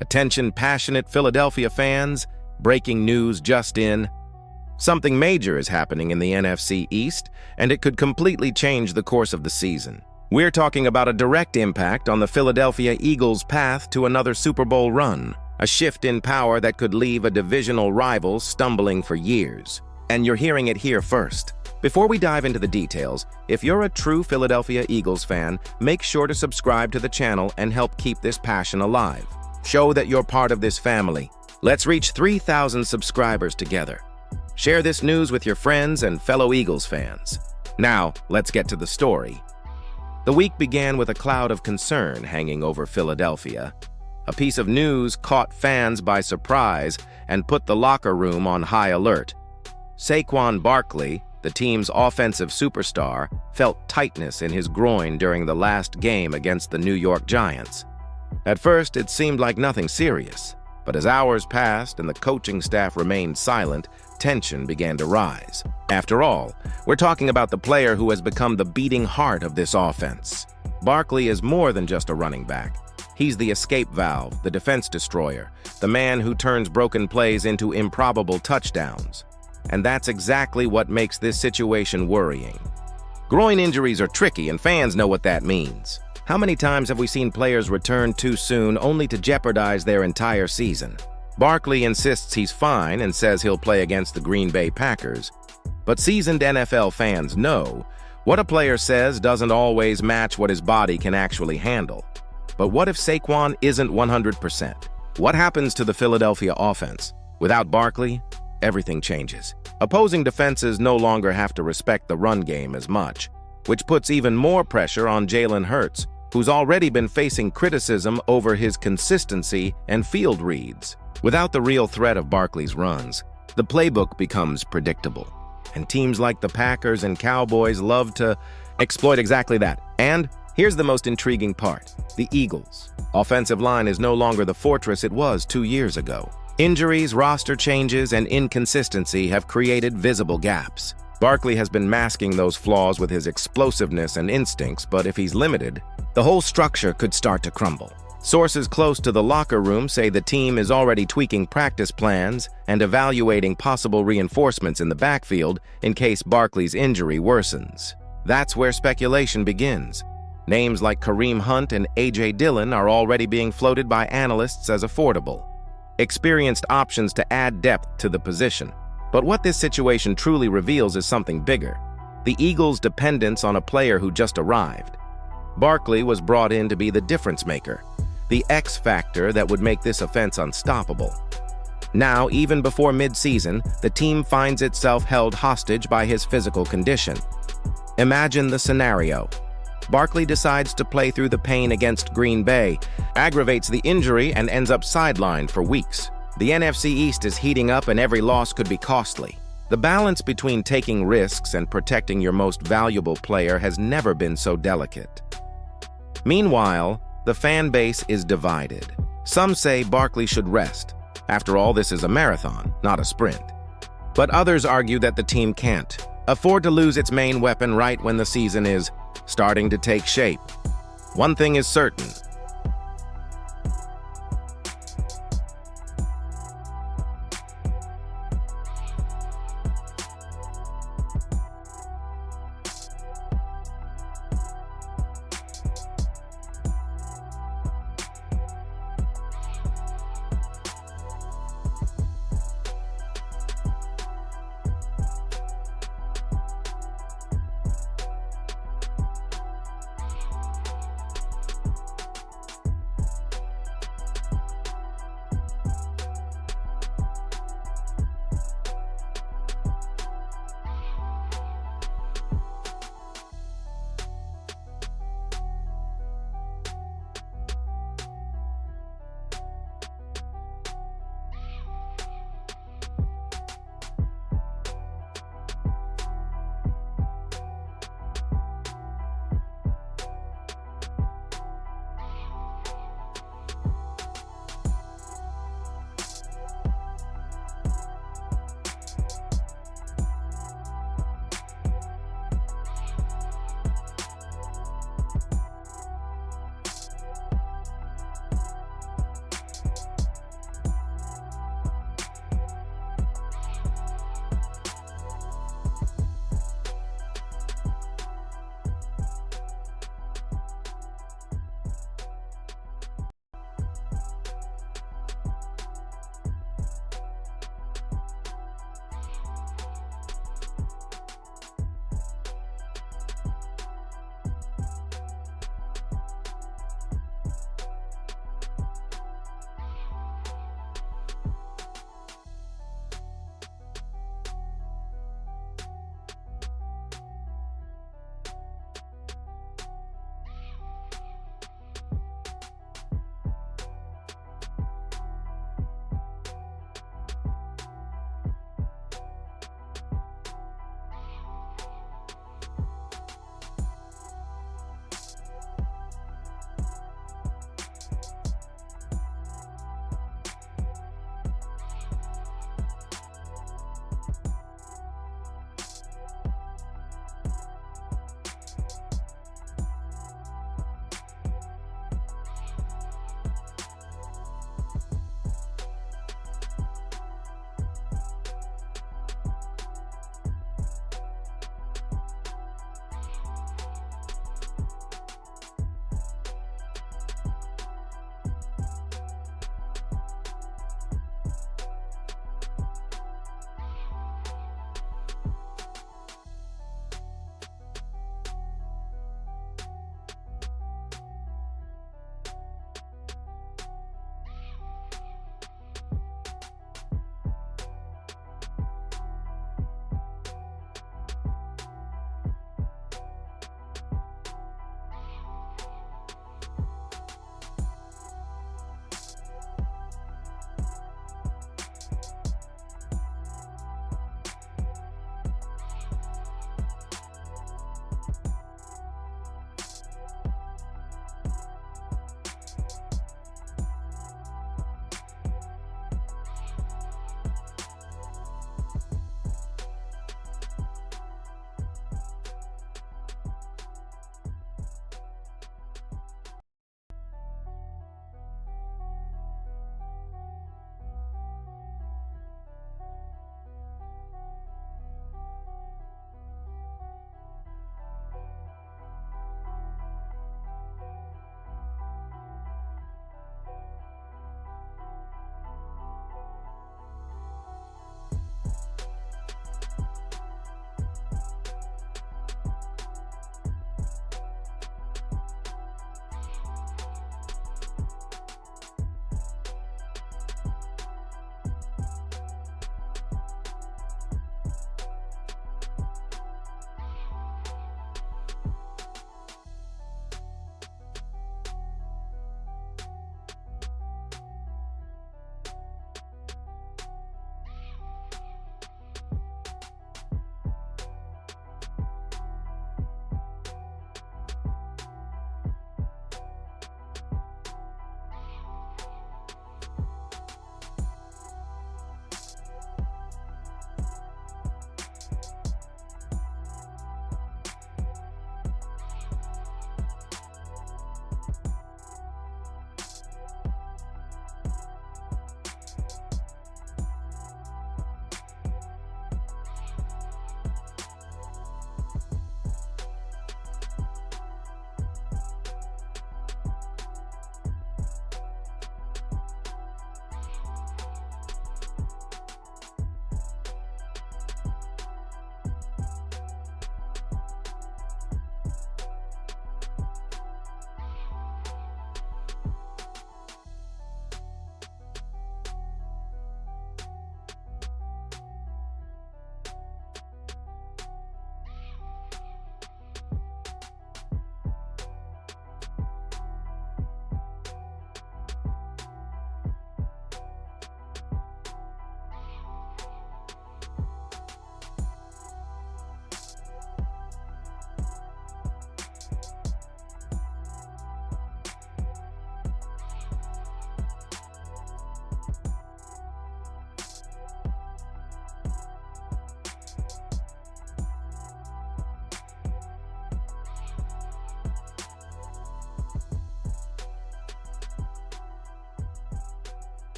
Attention passionate Philadelphia fans, breaking news just in. Something major is happening in the NFC East, and it could completely change the course of the season. We're talking about a direct impact on the Philadelphia Eagles' path to another Super Bowl run, a shift in power that could leave a divisional rival stumbling for years. And you're hearing it here first. Before we dive into the details, if you're a true Philadelphia Eagles fan, make sure to subscribe to the channel and help keep this passion alive. Show that you're part of this family. Let's reach 3,000 subscribers together. Share this news with your friends and fellow Eagles fans. Now, let's get to the story. The week began with a cloud of concern hanging over Philadelphia. A piece of news caught fans by surprise and put the locker room on high alert. Saquon Barkley, the team's offensive superstar, felt tightness in his groin during the last game against the New York Giants. At first, it seemed like nothing serious, but as hours passed and the coaching staff remained silent, tension began to rise. After all, we're talking about the player who has become the beating heart of this offense. Barkley is more than just a running back. He's the escape valve, the defense destroyer, the man who turns broken plays into improbable touchdowns. And that's exactly what makes this situation worrying. Groin injuries are tricky, and fans know what that means. How many times have we seen players return too soon only to jeopardize their entire season? Barkley insists he's fine and says he'll play against the Green Bay Packers. But seasoned NFL fans know what a player says doesn't always match what his body can actually handle. But what if Saquon isn't 100%? What happens to the Philadelphia offense? Without Barkley, everything changes. Opposing defenses no longer have to respect the run game as much, which puts even more pressure on Jalen Hurts, who's already been facing criticism over his consistency and field reads. Without the real threat of Barkley's runs, the playbook becomes predictable. And teams like the Packers and Cowboys love to exploit exactly that. And here's the most intriguing part. The Eagles' offensive line is no longer the fortress it was 2 years ago. Injuries, roster changes, and inconsistency have created visible gaps. Barkley has been masking those flaws with his explosiveness and instincts, but if he's limited, the whole structure could start to crumble. Sources close to the locker room say the team is already tweaking practice plans and evaluating possible reinforcements in the backfield in case Barkley's injury worsens. That's where speculation begins. Names like Kareem Hunt and A.J. Dillon are already being floated by analysts as affordable, experienced options to add depth to the position. But what this situation truly reveals is something bigger: the Eagles' dependence on a player who just arrived. Barkley was brought in to be the difference maker, the X factor that would make this offense unstoppable. Now, even before mid-season, the team finds itself held hostage by his physical condition. Imagine the scenario. Barkley decides to play through the pain against Green Bay, aggravates the injury, and ends up sidelined for weeks. The NFC East is heating up and every loss could be costly. The balance between taking risks and protecting your most valuable player has never been so delicate. Meanwhile, the fan base is divided. Some say Barkley should rest. After all, this is a marathon, not a sprint. But others argue that the team can't afford to lose its main weapon right when the season is starting to take shape. One thing is certain: